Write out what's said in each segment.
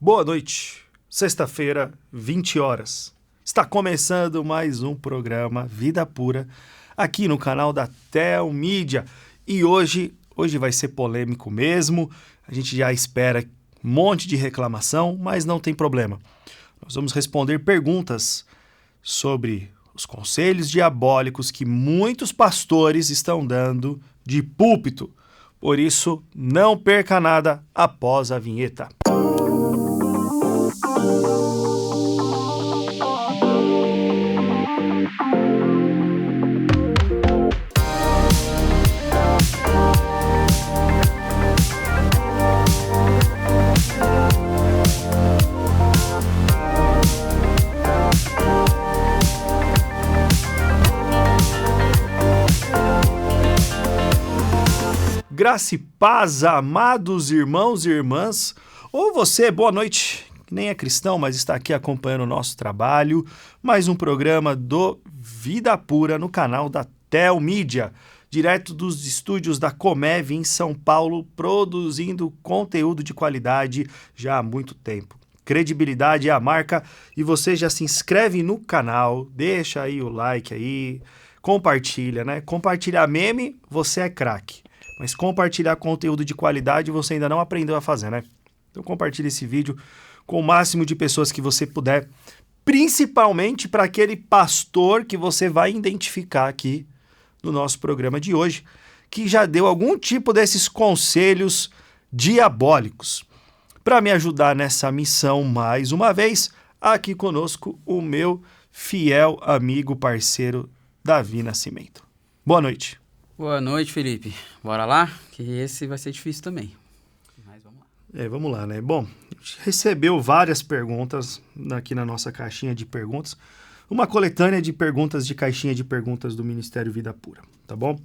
Boa noite, sexta-feira, 20 horas. Está começando mais um programa Vida Pura aqui no canal da Tel Mídia. E hoje vai ser polêmico mesmo. A gente já espera um monte de reclamação, mas não tem problema. Nós vamos responder perguntas sobre os conselhos diabólicos que muitos pastores estão dando de púlpito. Por isso, não perca nada após a vinheta. Graça e paz, amados irmãos e irmãs, ou você, boa noite, que nem é cristão, mas está aqui acompanhando o nosso trabalho, mais um programa do Vida Pura no canal da Tel Mídia, direto dos estúdios da Comev em São Paulo, produzindo conteúdo de qualidade já há muito tempo. Credibilidade é a marca e você já se inscreve no canal, deixa aí o like aí, compartilha, né? Compartilhar meme, você é craque. Mas compartilhar conteúdo de qualidade você ainda não aprendeu a fazer, né? Então compartilhe esse vídeo com o máximo de pessoas que você puder, principalmente para aquele pastor que você vai identificar aqui no nosso programa de hoje, que já deu algum tipo desses conselhos diabólicos. Para me ajudar nessa missão mais uma vez, aqui conosco o meu fiel amigo, parceiro, Davi Nascimento. Boa noite. Boa noite, Felipe. Bora lá? Que esse vai ser difícil também. Mas vamos lá. Vamos lá, né? Bom, a gente recebeu várias perguntas aqui na nossa caixinha de perguntas. Uma coletânea de perguntas de caixinha de perguntas do Ministério Vida Pura, tá bom?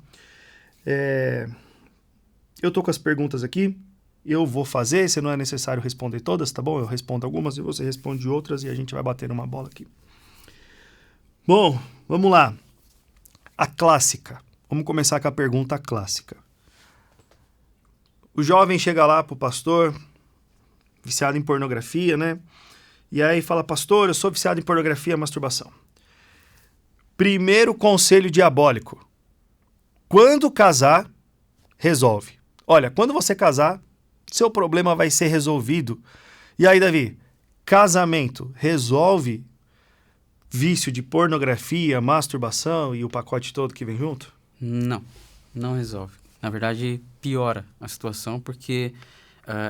Eu tô com as perguntas aqui. Eu vou fazer, se não é necessário responder todas, tá bom? Eu respondo algumas e você responde outras e a gente vai bater uma bola aqui. Bom, vamos lá. A clássica. Vamos começar com a pergunta clássica. O jovem chega lá pro pastor, viciado em pornografia, né? E aí fala, pastor, eu sou viciado em pornografia e masturbação. Primeiro conselho diabólico. Quando casar, resolve. Olha, quando você casar, seu problema vai ser resolvido. E aí, Davi, casamento resolve vício de pornografia, masturbação e o pacote todo que vem junto? Não resolve. Na verdade, piora a situação porque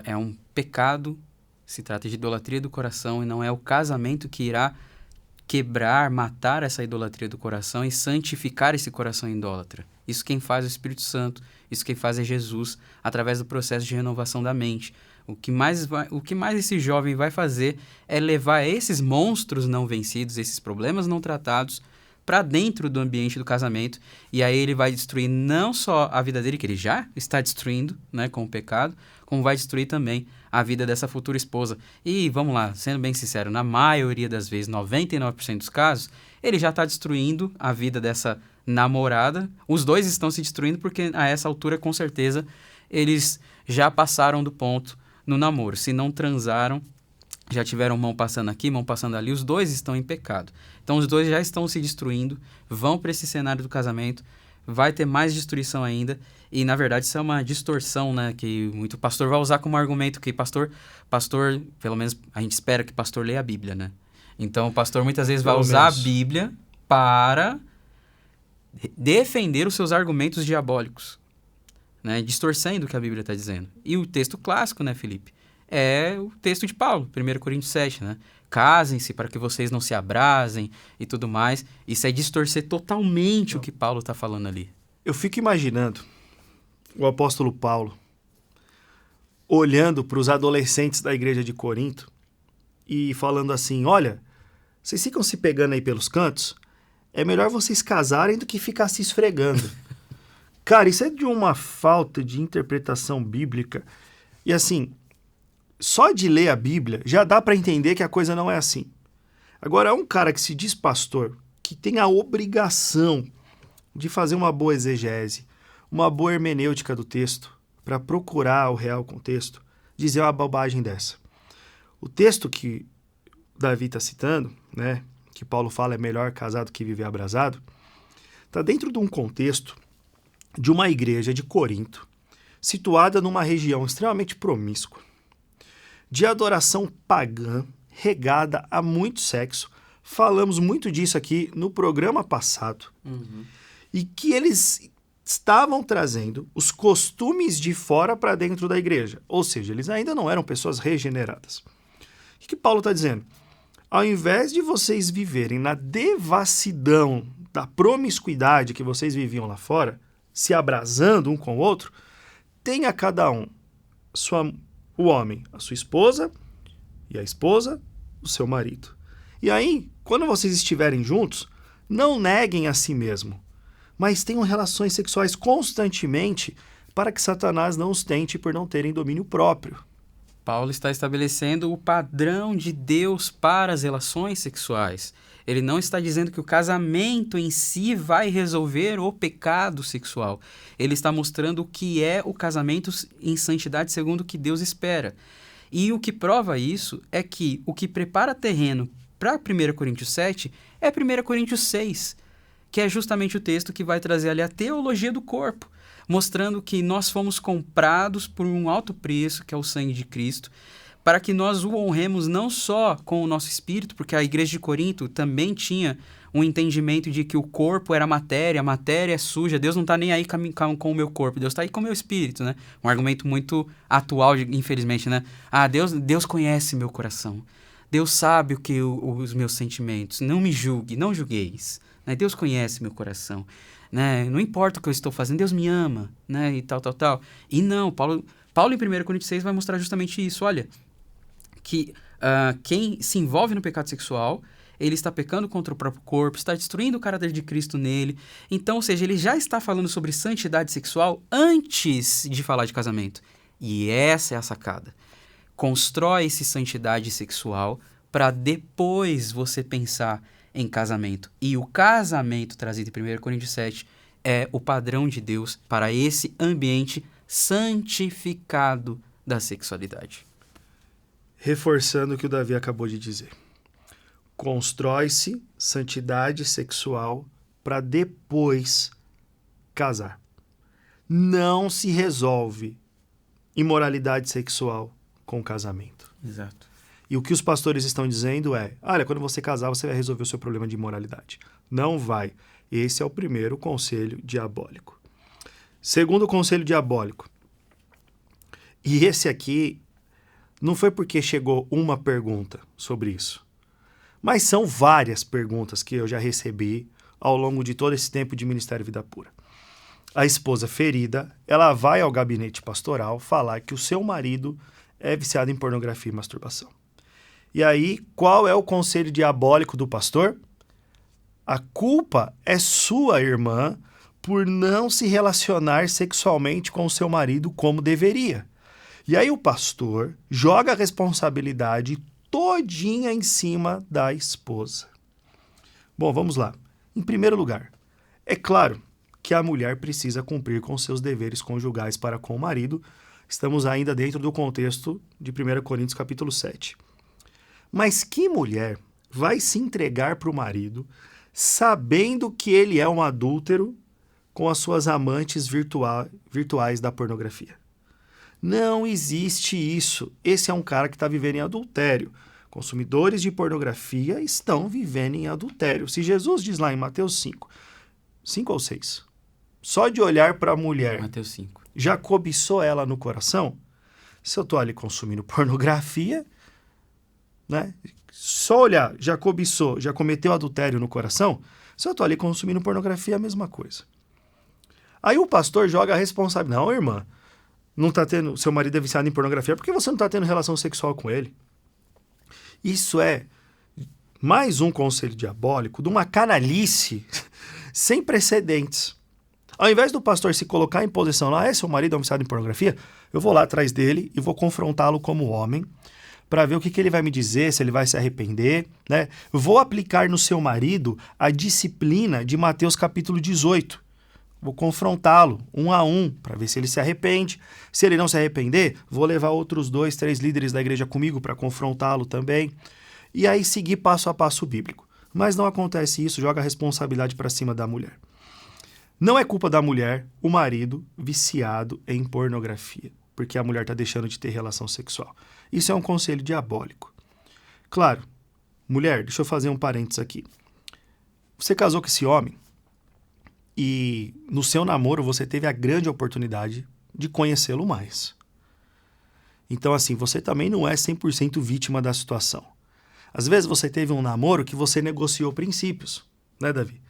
é um pecado, se trata de idolatria do coração e não é o casamento que irá quebrar, matar essa idolatria do coração e santificar esse coração idólatra. Isso quem faz é o Espírito Santo, isso quem faz é Jesus, através do processo de renovação da mente. O que mais esse jovem vai fazer é levar esses monstros não vencidos, esses problemas não tratados, para dentro do ambiente do casamento, e aí ele vai destruir não só a vida dele, que ele já está destruindo, né, com o pecado, como vai destruir também a vida dessa futura esposa. E vamos lá, sendo bem sincero, na maioria das vezes, 99% dos casos, ele já está destruindo a vida dessa namorada. Os dois estão se destruindo porque a essa altura, com certeza, eles já passaram do ponto no namoro. Se não transaram, já tiveram mão passando aqui, mão passando ali, os dois estão em pecado. Então, os dois já estão se destruindo, vão para esse cenário do casamento, vai ter mais destruição ainda, e, na verdade, isso é uma distorção, né, que muito pastor vai usar como argumento, que pastor, pelo menos a gente espera que pastor leia a Bíblia, né? Então, o pastor muitas vezes vai usar a Bíblia para defender os seus argumentos diabólicos, né, distorcendo o que a Bíblia está dizendo. E o texto clássico, né, Felipe? É o texto de Paulo, 1 Coríntios 7, né? Casem-se para que vocês não se abrasem e tudo mais. Isso é distorcer totalmente o que Paulo está falando ali. Eu fico imaginando o apóstolo Paulo olhando para os adolescentes da igreja de Corinto e falando assim, olha, vocês ficam se pegando aí pelos cantos, é melhor vocês casarem do que ficar se esfregando. Cara, isso é de uma falta de interpretação bíblica. E assim, só de ler a Bíblia já dá para entender que a coisa não é assim. Agora, um cara que se diz pastor, que tem a obrigação de fazer uma boa exegese, uma boa hermenêutica do texto, para procurar o real contexto, dizer uma bobagem dessa. O texto que Davi está citando, né, que Paulo fala é melhor casado que viver abrasado, está dentro de um contexto de uma igreja de Corinto, situada numa região extremamente promíscua, de adoração pagã, regada a muito sexo. Falamos muito disso aqui no programa passado. E que eles estavam trazendo os costumes de fora para dentro da igreja. Ou seja, eles ainda não eram pessoas regeneradas. O que Paulo está dizendo? Ao invés de vocês viverem na devassidão da promiscuidade que vocês viviam lá fora, se abrasando um com o outro, tenha cada um, o homem, a sua esposa, e a esposa, o seu marido. E aí, quando vocês estiverem juntos, não neguem a si mesmo, mas tenham relações sexuais constantemente para que Satanás não os tente por não terem domínio próprio. Paulo está estabelecendo o padrão de Deus para as relações sexuais. Ele não está dizendo que o casamento em si vai resolver o pecado sexual. Ele está mostrando o que é o casamento em santidade segundo o que Deus espera. E o que prova isso é que o que prepara terreno para 1 Coríntios 7 é 1 Coríntios 6, que é justamente o texto que vai trazer ali a teologia do corpo, mostrando que nós fomos comprados por um alto preço, que é o sangue de Cristo, para que nós o honremos não só com o nosso espírito, porque a igreja de Corinto também tinha um entendimento de que o corpo era matéria, a matéria é suja, Deus não está nem aí com o meu corpo, Deus está aí com o meu espírito, né? Um argumento muito atual, infelizmente, né? Deus conhece meu coração, Deus sabe os meus sentimentos, não me julgue, não julgueis, né? Deus conhece meu coração, né? Não importa o que eu estou fazendo, Deus me ama, né? E tal. E não, Paulo em 1 Coríntios 6 vai mostrar justamente isso, olha, que quem se envolve no pecado sexual, ele está pecando contra o próprio corpo, está destruindo o caráter de Cristo nele. Então, ou seja, ele já está falando sobre santidade sexual antes de falar de casamento. E essa é a sacada. Constrói-se santidade sexual para depois você pensar em casamento. E o casamento trazido em 1 Coríntios 7 é o padrão de Deus para esse ambiente santificado da sexualidade. Reforçando o que o Davi acabou de dizer. Constrói-se santidade sexual para depois casar. Não se resolve imoralidade sexual com casamento. Exato. E o que os pastores estão dizendo é, olha, quando você casar, você vai resolver o seu problema de imoralidade. Não vai. Esse é o primeiro conselho diabólico. Segundo conselho diabólico. E esse aqui não foi porque chegou uma pergunta sobre isso, mas são várias perguntas que eu já recebi ao longo de todo esse tempo de Ministério Vida Pura. A esposa ferida, ela vai ao gabinete pastoral falar que o seu marido é viciado em pornografia e masturbação. E aí, qual é o conselho diabólico do pastor? A culpa é sua, irmã, por não se relacionar sexualmente com o seu marido como deveria. E aí o pastor joga a responsabilidade todinha em cima da esposa. Bom, vamos lá. Em primeiro lugar, é claro que a mulher precisa cumprir com seus deveres conjugais para com o marido. Estamos ainda dentro do contexto de 1 Coríntios capítulo 7. Mas que mulher vai se entregar para o marido sabendo que ele é um adúltero com as suas amantes virtuais da pornografia? Não existe isso. Esse é um cara que está vivendo em adultério. Consumidores de pornografia estão vivendo em adultério. Se Jesus diz lá em Mateus 5 ou 6, só de olhar para a mulher, Mateus 5, já cobiçou ela no coração? Se eu estou ali consumindo pornografia, né? Só olhar, já cobiçou, já cometeu adultério no coração? Se eu estou ali consumindo pornografia, é a mesma coisa. Aí o pastor joga a responsabilidade. Não, irmã, não tá tendo, seu marido é viciado em pornografia, por que você não está tendo relação sexual com ele? Isso é mais um conselho diabólico de uma canalice sem precedentes. Ao invés do pastor se colocar em posição lá, seu marido é um viciado em pornografia, eu vou lá atrás dele e vou confrontá-lo como homem para ver o que ele vai me dizer, se ele vai se arrepender, né? Vou aplicar no seu marido a disciplina de Mateus capítulo 18, Vou confrontá-lo, 1 a 1, para ver se ele se arrepende. Se ele não se arrepender, vou levar outros 2, 3 líderes da igreja comigo para confrontá-lo também. E aí seguir passo a passo bíblico. Mas não acontece isso, joga a responsabilidade para cima da mulher. Não é culpa da mulher o marido viciado em pornografia, porque a mulher está deixando de ter relação sexual. Isso é um conselho diabólico. Claro, mulher, deixa eu fazer um parênteses aqui. Você casou com esse homem e no seu namoro você teve a grande oportunidade de conhecê-lo mais. Então, assim, você também não é 100% vítima da situação. Às vezes você teve um namoro que você negociou princípios, né, Davi?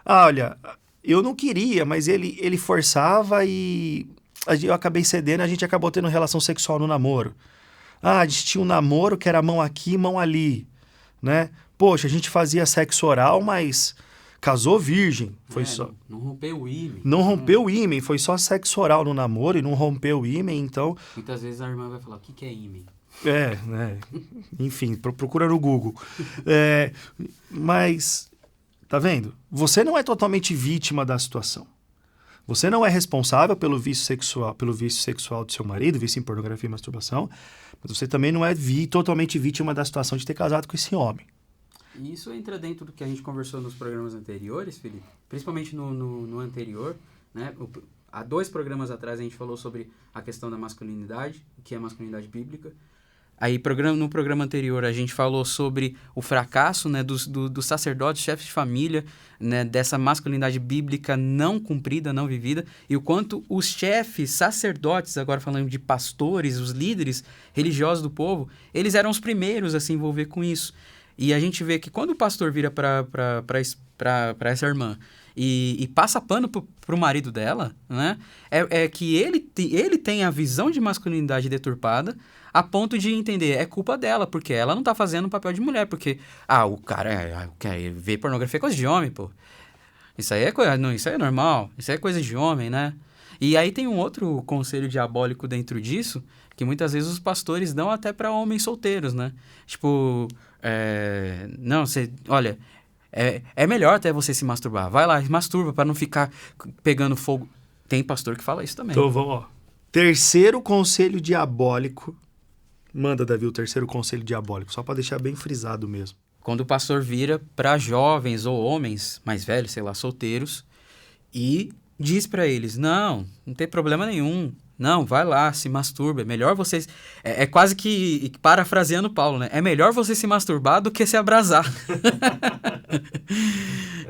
Ah, olha, eu não queria, mas ele forçava e eu acabei cedendo, a gente acabou tendo relação sexual no namoro. Ah, a gente tinha um namoro que era mão aqui, mão ali, né? Poxa, a gente fazia sexo oral, mas casou virgem. Foi só... Não rompeu o ímã. Não rompeu o ímã, foi só sexo oral no namoro e não rompeu o ímã, então... Muitas vezes a irmã vai falar, o que é ímã? Né? Enfim, procura no Google. Mas, tá vendo? Você não é totalmente vítima da situação. Você não é responsável pelo vício sexual do seu marido, vício em pornografia e masturbação, mas você também não é totalmente vítima da situação de ter casado com esse homem. E isso entra dentro do que a gente conversou nos programas anteriores, Felipe, principalmente no anterior, né? Há 2 programas atrás a gente falou sobre a questão da masculinidade, o que é masculinidade bíblica. Aí no programa anterior a gente falou sobre o fracasso, né, dos sacerdotes, chefes de família, né, dessa masculinidade bíblica não cumprida, não vivida, e o quanto os chefes, sacerdotes, agora falando de pastores, os líderes religiosos do povo, eles eram os primeiros a se envolver com isso. E a gente vê que quando o pastor vira para essa irmã e passa pano pro marido dela, né, é que ele tem a visão de masculinidade deturpada a ponto de entender, é culpa dela, porque ela não tá fazendo o papel de mulher, porque, o cara vê pornografia é coisa de homem, pô. Isso aí isso aí é normal, isso aí é coisa de homem, né? E aí tem um outro conselho diabólico dentro disso, que muitas vezes os pastores dão até para homens solteiros, né? Tipo, não, olha, é melhor até você se masturbar. Vai lá, masturba para não ficar pegando fogo. Tem pastor que fala isso também. Então vamos, ó. Terceiro conselho diabólico. Manda, Davi, o terceiro conselho diabólico, só para deixar bem frisado mesmo. Quando o pastor vira para jovens ou homens mais velhos, sei lá, solteiros, e diz para eles, não tem problema nenhum, não, vai lá, se masturba, é melhor vocês... É quase que, parafraseando Paulo, né? É melhor você se masturbar do que se abrasar.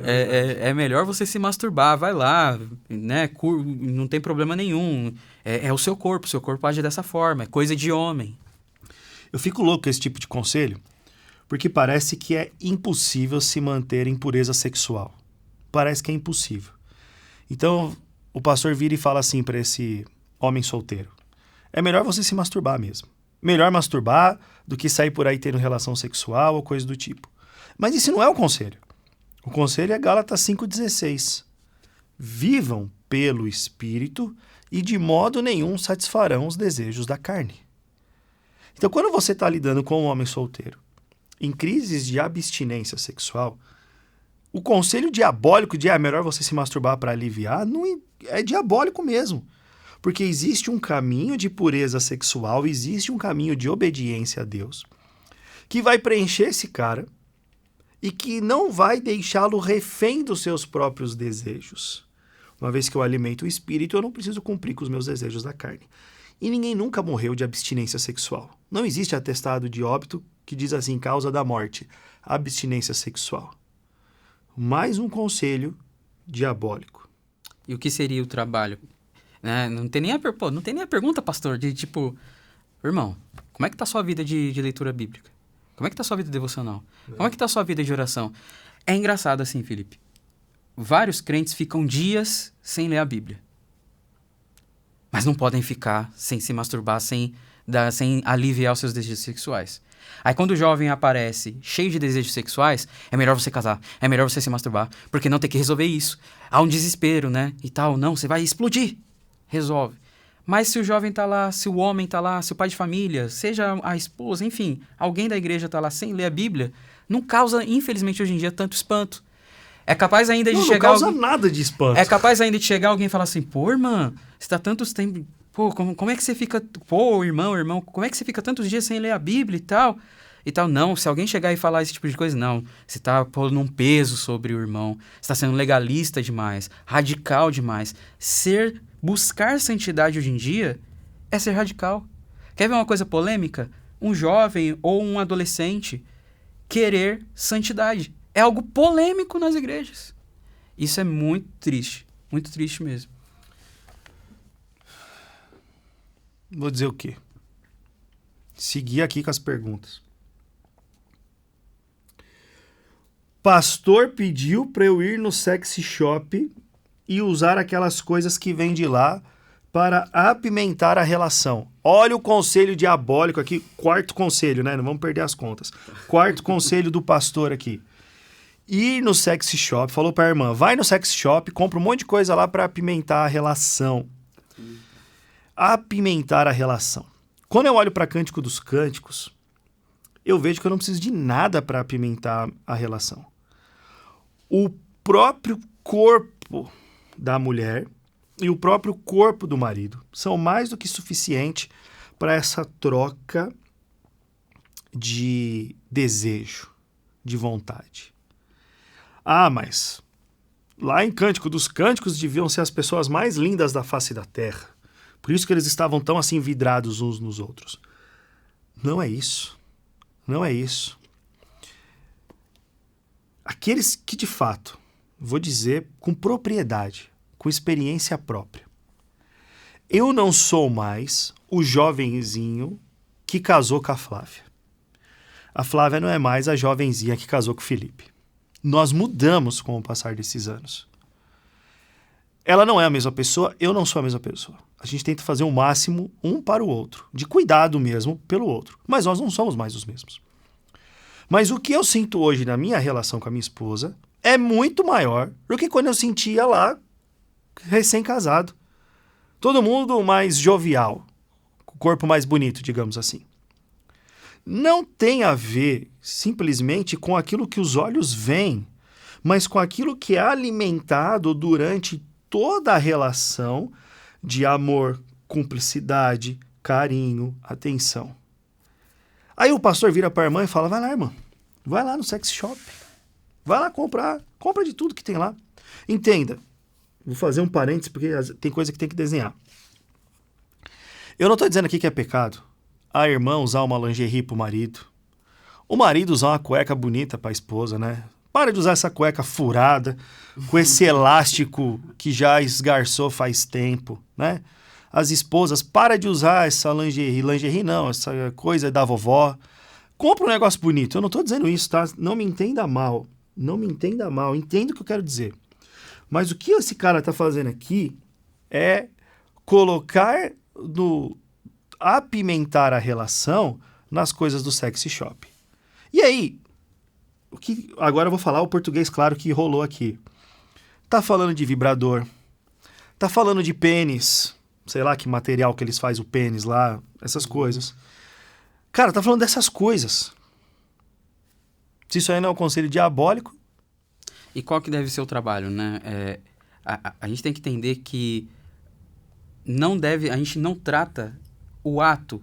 É melhor você se masturbar, vai lá, né? Não tem problema nenhum. É o seu corpo age dessa forma, é coisa de homem. Eu fico louco com esse tipo de conselho, porque parece que é impossível se manter em pureza sexual. Parece que é impossível. Então, o pastor vira e fala assim para esse homem solteiro: é melhor você se masturbar mesmo. Melhor masturbar do que sair por aí tendo relação sexual ou coisa do tipo. Mas isso não é o conselho. O conselho é Gálatas 5,16. Vivam pelo Espírito e de modo nenhum satisfarão os desejos da carne. Então, quando você está lidando com um homem solteiro em crises de abstinência sexual, o conselho diabólico de é melhor você se masturbar para aliviar não é diabólico mesmo. Porque existe um caminho de pureza sexual, existe um caminho de obediência a Deus que vai preencher esse cara e que não vai deixá-lo refém dos seus próprios desejos. Uma vez que eu alimento o espírito, eu não preciso cumprir com os meus desejos da carne. E ninguém nunca morreu de abstinência sexual. Não existe atestado de óbito que diz assim, causa da morte, abstinência sexual. Mais um conselho diabólico. E o que seria o trabalho? Não tem nem a pergunta, pastor, de tipo, irmão, como é que tá a sua vida de leitura bíblica? Como é que tá a sua vida devocional? Como é que tá a sua vida de oração? É engraçado assim, Felipe. Vários crentes ficam dias sem ler a Bíblia. Mas não podem ficar sem se masturbar, sem aliviar os seus desejos sexuais. Aí quando o jovem aparece cheio de desejos sexuais, é melhor você casar, é melhor você se masturbar, porque não tem que resolver isso. Há um desespero, né? E tal, não, você vai explodir. Resolve. Mas se o jovem tá lá, se o homem tá lá, se o pai de família, seja a esposa, enfim, alguém da igreja tá lá sem ler a Bíblia, não causa, infelizmente hoje em dia, tanto espanto. É capaz ainda de Não chegar... causa nada de espanto. É capaz ainda de chegar alguém e falar assim, pô, irmã, você tá tantos tempos... Pô, como é que você fica... Pô, irmão, como é que você fica tantos dias sem ler a Bíblia e tal? E tal, não, se alguém chegar e falar esse tipo de coisa, não. Você tá pondo um peso sobre o irmão. Você tá sendo legalista demais, radical demais. Buscar santidade hoje em dia é ser radical. Quer ver uma coisa polêmica? Um jovem ou um adolescente querer santidade. É algo polêmico nas igrejas. Isso é muito triste mesmo. Vou dizer o quê? Seguir aqui com as perguntas. Pastor pediu para eu ir no sexy shop e usar aquelas coisas que vem de lá para apimentar a relação. Olha o conselho diabólico aqui, quarto conselho, né? Não vamos perder as contas. Quarto conselho do pastor aqui. Ir no sexy shop, falou para a irmã, vai no sexy shop, compra um monte de coisa lá para apimentar a relação. Apimentar a relação. Quando eu olho para Cântico dos Cânticos, eu vejo que eu não preciso de nada para apimentar a relação. O próprio corpo da mulher e o próprio corpo do marido são mais do que suficiente para essa troca de desejo, de vontade. Ah, mas lá em Cântico dos Cânticos deviam ser as pessoas mais lindas da face da terra. Por isso que eles estavam tão assim vidrados uns nos outros. Não é isso. Não é isso. Aqueles que de fato, vou dizer com propriedade, com experiência própria. Eu não sou mais o jovenzinho que casou com a Flávia. A Flávia não é mais a jovenzinha que casou com o Felipe. Nós mudamos com o passar desses anos. Ela não é a mesma pessoa, eu não sou a mesma pessoa. A gente tenta fazer o máximo um para o outro, de cuidado mesmo pelo outro. Mas nós não somos mais os mesmos. Mas o que eu sinto hoje na minha relação com a minha esposa é muito maior do que quando eu sentia lá, recém-casado. Todo mundo mais jovial, com o corpo mais bonito, digamos assim. Não tem a ver simplesmente com aquilo que os olhos veem, mas com aquilo que é alimentado durante toda a relação de amor, cumplicidade, carinho, atenção. Aí o pastor vira para a irmã e fala, vai lá, irmã, vai lá no sex shop, vai lá compra de tudo que tem lá. Entenda, vou fazer um parênteses porque tem coisa que tem que desenhar. Eu não estou dizendo aqui que é pecado a irmã usar uma lingerie para o marido usar uma cueca bonita para a esposa, né? Para de usar essa cueca furada, com esse elástico que já esgarçou faz tempo, né? As esposas, para de usar essa lingerie não, essa coisa da vovó. Compra um negócio bonito. Eu não estou dizendo isso, tá? Não me entenda mal. Entenda o que eu quero dizer. Mas o que esse cara está fazendo aqui é colocar apimentar a relação nas coisas do sexy shop. E aí, agora eu vou falar o português claro que rolou aqui. Tá falando de vibrador, tá falando de pênis, sei lá que material que eles fazem o pênis lá, essas coisas. Cara, tá falando dessas coisas. Se isso aí não é um conselho diabólico... E qual que deve ser o trabalho, né? A gente tem que entender que a gente não trata o ato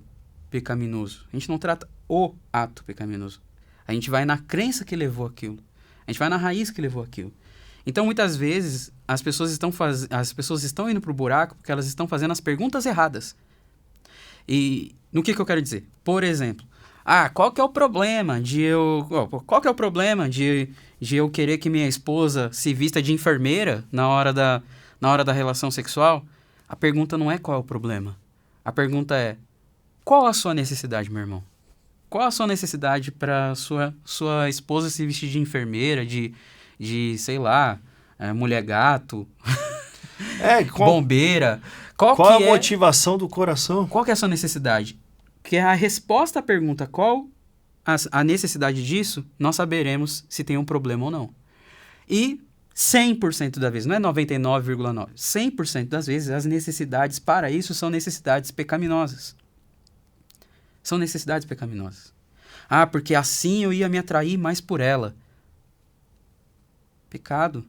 pecaminoso. A gente não trata o ato pecaminoso. A gente vai na crença que levou aquilo. A gente vai na raiz que levou aquilo. Então, muitas vezes, as pessoas estão indo pro buraco porque elas estão fazendo as perguntas erradas. E no que eu quero dizer? Por exemplo, qual que é o problema de eu querer que minha esposa se vista de enfermeira na hora da relação sexual? A pergunta não é qual é o problema. A pergunta é, qual a sua necessidade, meu irmão? Qual a sua necessidade para sua esposa se vestir de enfermeira, de sei lá, mulher gato, bombeira? Qual a motivação do coração? Qual que é a sua necessidade? Que a resposta à pergunta qual a necessidade disso, nós saberemos se tem um problema ou não. E 100% das vezes, não é 99,9%, 100% das vezes as necessidades para isso são necessidades pecaminosas. São necessidades pecaminosas. Porque assim eu ia me atrair mais por ela. Pecado.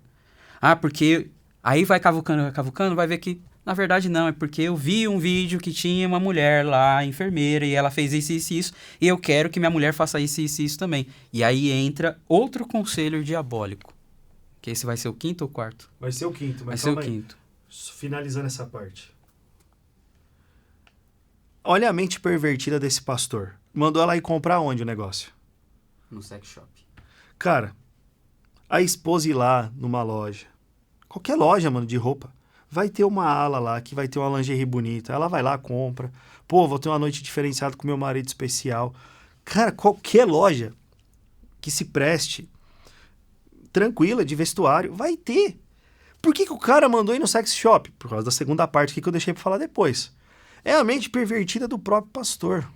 Ah, porque aí vai cavucando, vai ver que, na verdade, não. É porque eu vi um vídeo que tinha uma mulher lá, enfermeira, e ela fez isso, e eu quero que minha mulher faça isso também. E aí entra outro conselho diabólico. Que esse vai ser o quinto ou quarto? Vai ser o quinto, Vai mas ser o calma aí. quinto. Finalizando essa parte. Olha a mente pervertida desse pastor. Mandou ela ir comprar onde o negócio? No sex shop. Cara, a esposa ir lá numa loja. Qualquer loja, mano, de roupa. Vai ter uma ala lá que vai ter uma lingerie bonita. Ela vai lá, compra. Pô, vou ter uma noite diferenciada com meu marido especial. Cara, qualquer loja que se preste tranquila de vestuário, vai ter. Por que o cara mandou ir no sex shop? Por causa da segunda parte que eu deixei pra falar depois. É a mente pervertida do próprio pastor.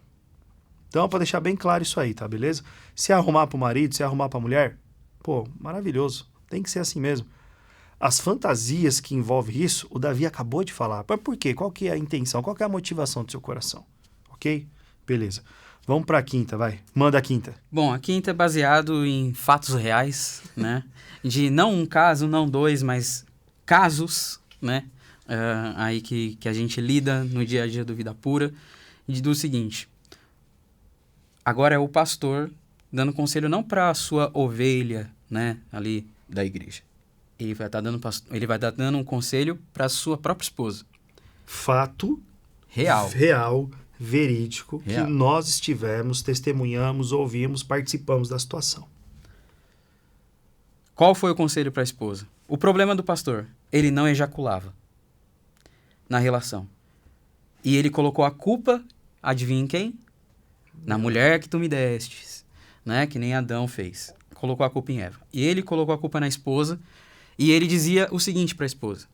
Então, pra deixar bem claro isso aí, tá? Beleza? Se arrumar pro marido, se arrumar pra mulher, pô, maravilhoso. Tem que ser assim mesmo. As fantasias que envolvem isso, o Davi acabou de falar. Mas por quê? Qual que é a intenção? Qual que é a motivação do seu coração? Ok? Beleza. Vamos pra quinta, vai. Manda a quinta. Bom, a quinta é baseado em fatos reais, né? De não um caso, não dois, mas casos, né? Aí que a gente lida no dia a dia do Vida Pura. E do seguinte, agora é o pastor dando conselho não para a sua ovelha, né? Ali da igreja. Ele vai estar dando um conselho para a sua própria esposa. Fato Real. Verídico, Real. que nós estivemos, testemunhamos, ouvimos, participamos da situação. Qual foi o conselho para a esposa? O problema do pastor, ele não ejaculava na relação. E ele colocou a culpa, adivinha em quem? Na mulher que tu me destes, né? Que nem Adão fez. Colocou a culpa em Eva. E ele colocou a culpa na esposa, e ele dizia o seguinte para a esposa: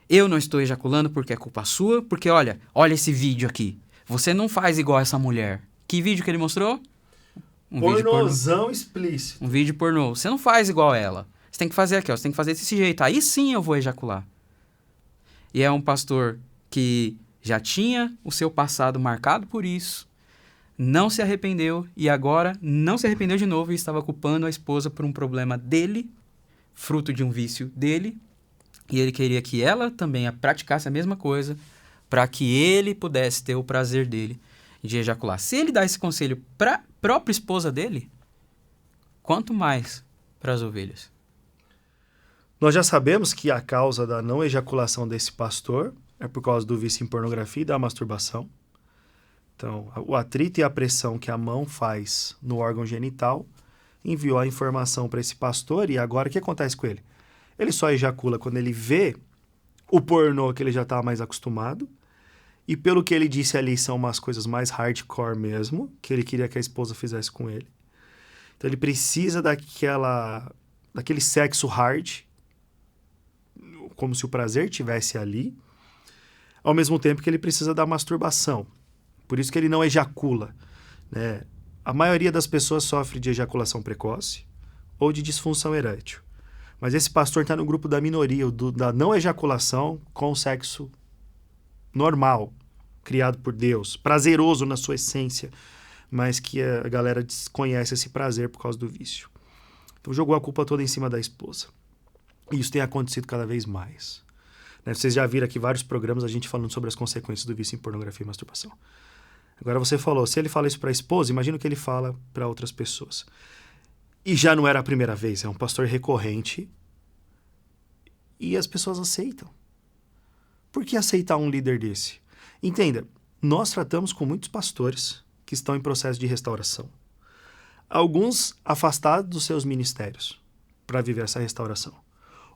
eu não estou ejaculando porque é culpa sua, porque olha esse vídeo aqui. Você não faz igual essa mulher. Que vídeo que ele mostrou? Pornozão explícito. Um vídeo pornô. Você não faz igual ela. Você tem que fazer aqui, ó. Você tem que fazer desse jeito. Aí sim eu vou ejacular. E é um pastor que já tinha o seu passado marcado por isso, não se arrependeu e agora não se arrependeu de novo e estava culpando a esposa por um problema dele, fruto de um vício dele, e ele queria que ela também praticasse a mesma coisa para que ele pudesse ter o prazer dele de ejacular. Se ele dá esse conselho para a própria esposa dele, quanto mais para as ovelhas? Nós já sabemos que a causa da não ejaculação desse pastor é por causa do vício em pornografia e da masturbação. Então, o atrito e a pressão que a mão faz no órgão genital enviou a informação para esse pastor e agora o que acontece com ele? Ele só ejacula quando ele vê o pornô que ele já está mais acostumado e pelo que ele disse ali são umas coisas mais hardcore mesmo, que ele queria que a esposa fizesse com ele. Então ele precisa daquele sexo hard, como se o prazer tivesse ali, ao mesmo tempo que ele precisa da masturbação. Por isso que ele não ejacula, né? A maioria das pessoas sofre de ejaculação precoce ou de disfunção erétil. Mas esse pastor está no grupo da minoria, da não ejaculação com sexo normal, criado por Deus, prazeroso na sua essência, mas que a galera desconhece esse prazer por causa do vício. Então jogou a culpa toda em cima da esposa. E isso tem acontecido cada vez mais. Né? Vocês já viram aqui vários programas a gente falando sobre as consequências do vício em pornografia e masturbação. Agora você falou, se ele fala isso para a esposa, imagina o que ele fala para outras pessoas. E já não era a primeira vez, é um pastor recorrente e as pessoas aceitam. Por que aceitar um líder desse? Entenda, nós tratamos com muitos pastores que estão em processo de restauração. Alguns afastados dos seus ministérios para viver essa restauração.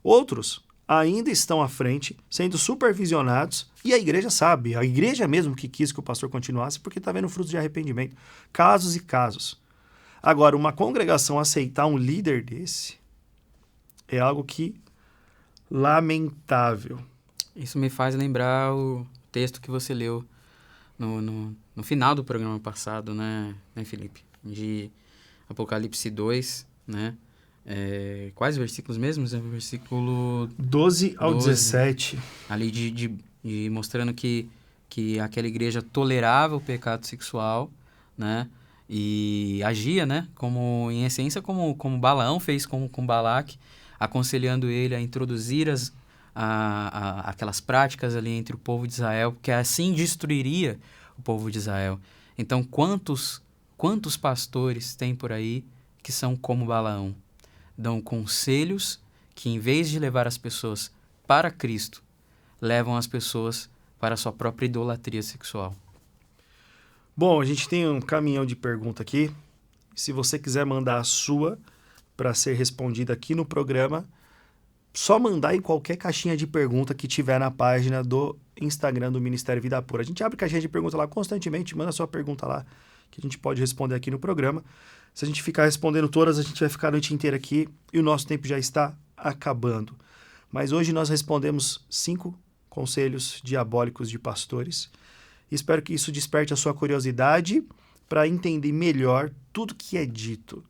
Outros ainda estão à frente, sendo supervisionados, e a igreja sabe, a igreja mesmo que quis que o pastor continuasse, porque está vendo frutos de arrependimento. Casos e casos. Agora, uma congregação aceitar um líder desse é algo que lamentável. Isso me faz lembrar o texto que você leu no final do programa passado, né, Felipe? De Apocalipse 2, né? Quais versículos mesmos? Versículo 12 ao 17. Ali de mostrando que aquela igreja tolerava o pecado sexual, né? E agia, né? Como, em essência, como Balaão fez com Balaque. aconselhando ele a introduzir aquelas práticas ali entre o povo de Israel, porque assim destruiria o povo de Israel. Então, quantos pastores tem por aí que são como Balaão? Dão conselhos que, em vez de levar as pessoas para Cristo, levam as pessoas para a sua própria idolatria sexual. Bom, a gente tem um caminhão de pergunta aqui. Se você quiser mandar a sua para ser respondida aqui no programa, só mandar em qualquer caixinha de pergunta que tiver na página do Instagram do Ministério Vida Pura. A gente abre caixinha de pergunta lá constantemente, manda sua pergunta lá, que a gente pode responder aqui no programa. Se a gente ficar respondendo todas, a gente vai ficar a noite inteira aqui e o nosso tempo já está acabando. Mas hoje nós respondemos 5 conselhos diabólicos de pastores. Espero que isso desperte a sua curiosidade para entender melhor tudo que é dito.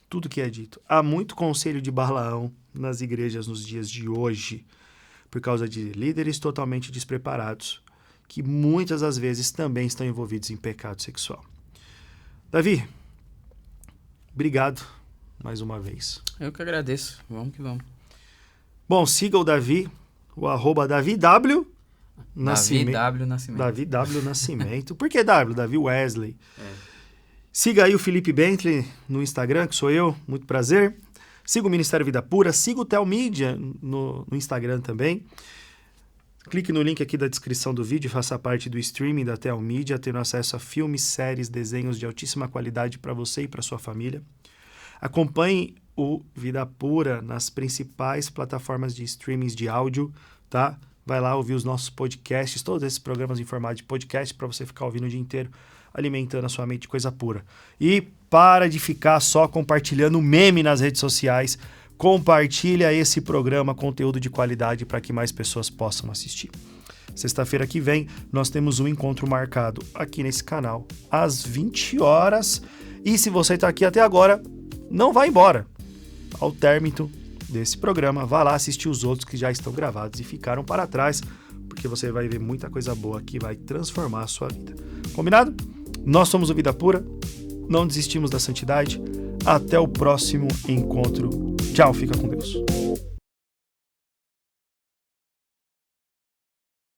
Tudo que é dito. Há muito conselho de Balaão nas igrejas nos dias de hoje, por causa de líderes totalmente despreparados, que muitas das vezes também estão envolvidos em pecado sexual. Davi, obrigado mais uma vez. Eu que agradeço. Vamos que vamos. Bom, siga o Davi, o @DaviW Nascimento. Davi W. Nascimento. Por que W? Davi Wesley. É. Siga aí o Felipe Bentley no Instagram, que sou eu. Muito prazer. Siga o Ministério Vida Pura. Siga o Telmídia no Instagram também. Clique no link aqui da descrição do vídeo e faça parte do streaming da Telmídia, tendo acesso a filmes, séries, desenhos de altíssima qualidade para você e para sua família. Acompanhe o Vida Pura nas principais plataformas de streamings de áudio, tá? Vai lá ouvir os nossos podcasts, todos esses programas em formato de podcast para você ficar ouvindo o dia inteiro, alimentando a sua mente de coisa pura. E para de ficar só compartilhando meme nas redes sociais, compartilha esse programa, conteúdo de qualidade para que mais pessoas possam assistir. Sexta-feira que vem nós temos um encontro marcado aqui nesse canal às 20 horas. E se você está aqui até agora, não vá embora. Ao término desse programa, vá lá assistir os outros que já estão gravados e ficaram para trás, porque você vai ver muita coisa boa que vai transformar a sua vida. Combinado? Nós somos o Vida Pura, não desistimos da santidade. Até o próximo encontro. Tchau, fica com Deus.